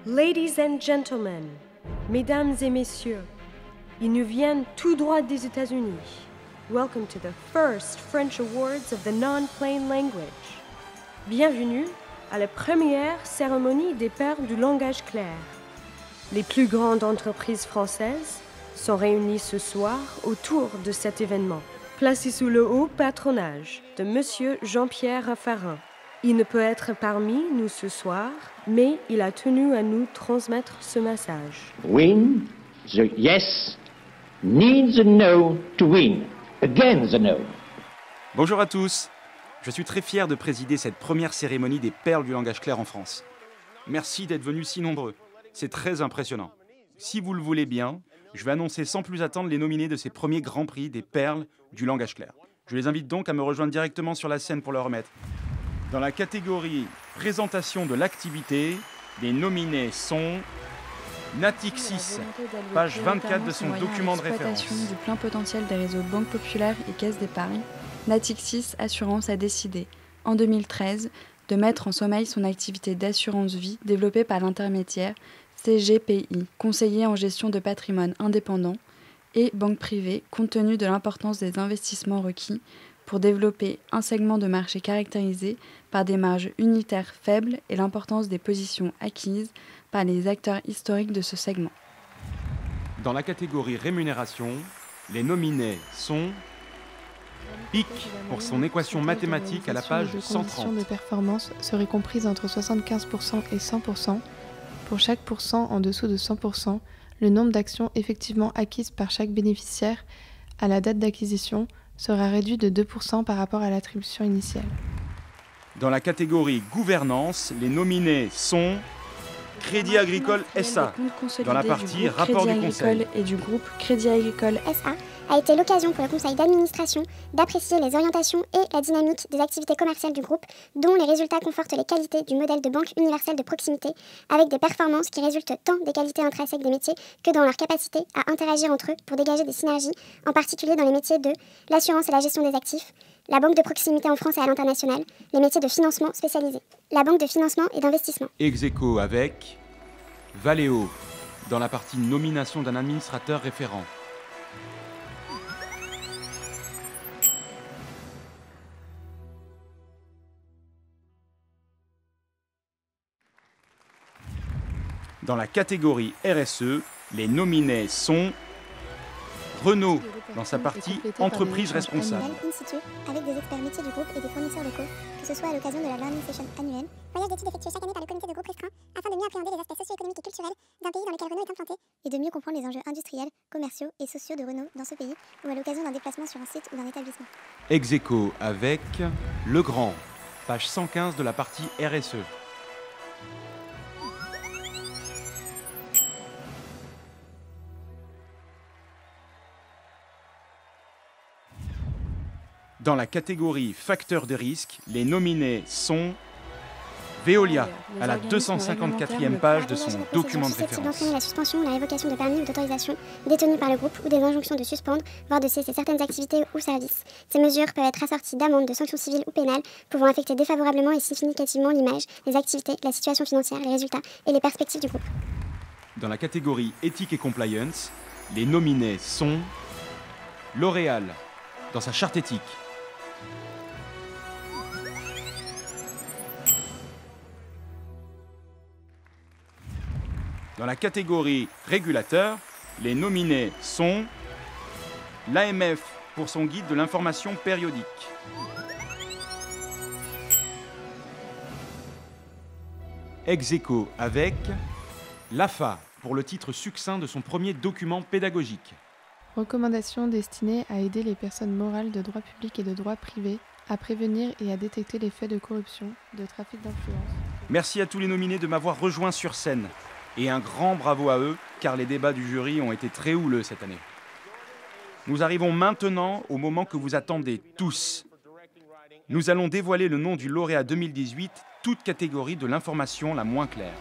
Ladies and gentlemen, mesdames et messieurs, ils nous viennent tout droit des États-Unis. Welcome to the first French Awards of the non-plain language. Bienvenue à la première cérémonie des pères du langage clair. Les plus grandes entreprises françaises sont réunies ce soir autour de cet événement, placé sous le haut patronage de Monsieur Jean-Pierre Raffarin. Il ne peut être parmi nous ce soir, mais il a tenu à nous transmettre ce message. Win the yes, need the no to win. Again the no. Bonjour à tous. Je suis très fier de présider cette première cérémonie des perles du langage clair en France. Merci d'être venus si nombreux. C'est très impressionnant. Si vous le voulez bien, je vais annoncer sans plus attendre les nominés de ces premiers grands prix des perles du langage clair. Je les invite donc à me rejoindre directement sur la scène pour le remettre. Dans la catégorie présentation de l'activité, les nominés sont Natixis, page 24 de son document de référence. Du plein potentiel des réseaux banques populaires et caisses d'épargne, Natixis Assurance a décidé, en 2013, de mettre en sommeil son activité d'assurance vie développée par l'intermédiaire CGPI, conseiller en gestion de patrimoine indépendant, et banque privée, compte tenu de l'importance des investissements requis pour développer un segment de marché caractérisé par des marges unitaires faibles et l'importance des positions acquises par les acteurs historiques de ce segment. Dans la catégorie rémunération, les nominés sont PIC pour son équation mathématique à la page 130. Les conditions de performance seraient comprises entre 75% et 100%. Pour chaque pourcent en dessous de 100%, le nombre d'actions effectivement acquises par chaque bénéficiaire à la date d'acquisition sera réduit de 2% par rapport à l'attribution initiale. Dans la catégorie gouvernance, les nominés sont Crédit Agricole SA, dans la partie rapport du conseil. Et du groupe Crédit Agricole SA a été l'occasion pour le conseil d'administration d'apprécier les orientations et la dynamique des activités commerciales du groupe, dont les résultats confortent les qualités du modèle de banque universelle de proximité, avec des performances qui résultent tant des qualités intrinsèques des métiers que dans leur capacité à interagir entre eux pour dégager des synergies, en particulier dans les métiers de l'assurance et la gestion des actifs, la banque de proximité en France et à l'international, les métiers de financement spécialisés, la banque de financement et d'investissement. Ex aequo avec Valeo, dans la partie nomination d'un administrateur référent. Dans la catégorie RSE, les nominés sont Renault, dans sa partie entreprise responsable. Avec des experts métiers du groupe et des fournisseurs locaux, que ce soit à l'occasion de la Learning Session annuelle, voyage d'études effectué chaque année par le comité de groupe restreint, afin de mieux appréhender les aspects socio-économiques et culturels d'un pays dans lequel Renault est implanté, et de mieux comprendre les enjeux industriels, commerciaux et sociaux de Renault dans ce pays, ou à l'occasion d'un déplacement sur un site ou d'un établissement. Ex aequo avec Legrand, page 115 de la partie RSE. Dans la catégorie facteurs de risque, les nominés sont Veolia, à la 254e page de son document de référence. D'entraîner la suspension, la révocation de permis ou d'autorisation détenus par le groupe ou des injonctions de suspendre, voire de cesser certaines activités ou services. Ces mesures peuvent être assorties d'amendes, de sanctions civiles ou pénales, pouvant affecter défavorablement et significativement l'image, les activités, la situation financière, les résultats et les perspectives du groupe. Dans la catégorie éthique et compliance, les nominés sont L'Oréal, dans sa charte éthique. Dans la catégorie régulateur, les nominés sont l'AMF pour son guide de l'information périodique. Ex aequo avec l'AFA pour le titre succinct de son premier document pédagogique. Recommandations destinées à aider les personnes morales de droit public et de droit privé à prévenir et à détecter les faits de corruption, de trafic d'influence. Merci à tous les nominés de m'avoir rejoint sur scène. Et un grand bravo à eux, car les débats du jury ont été très houleux cette année. Nous arrivons maintenant au moment que vous attendez tous. Nous allons dévoiler le nom du lauréat 2018, toute catégorie de l'information la moins claire.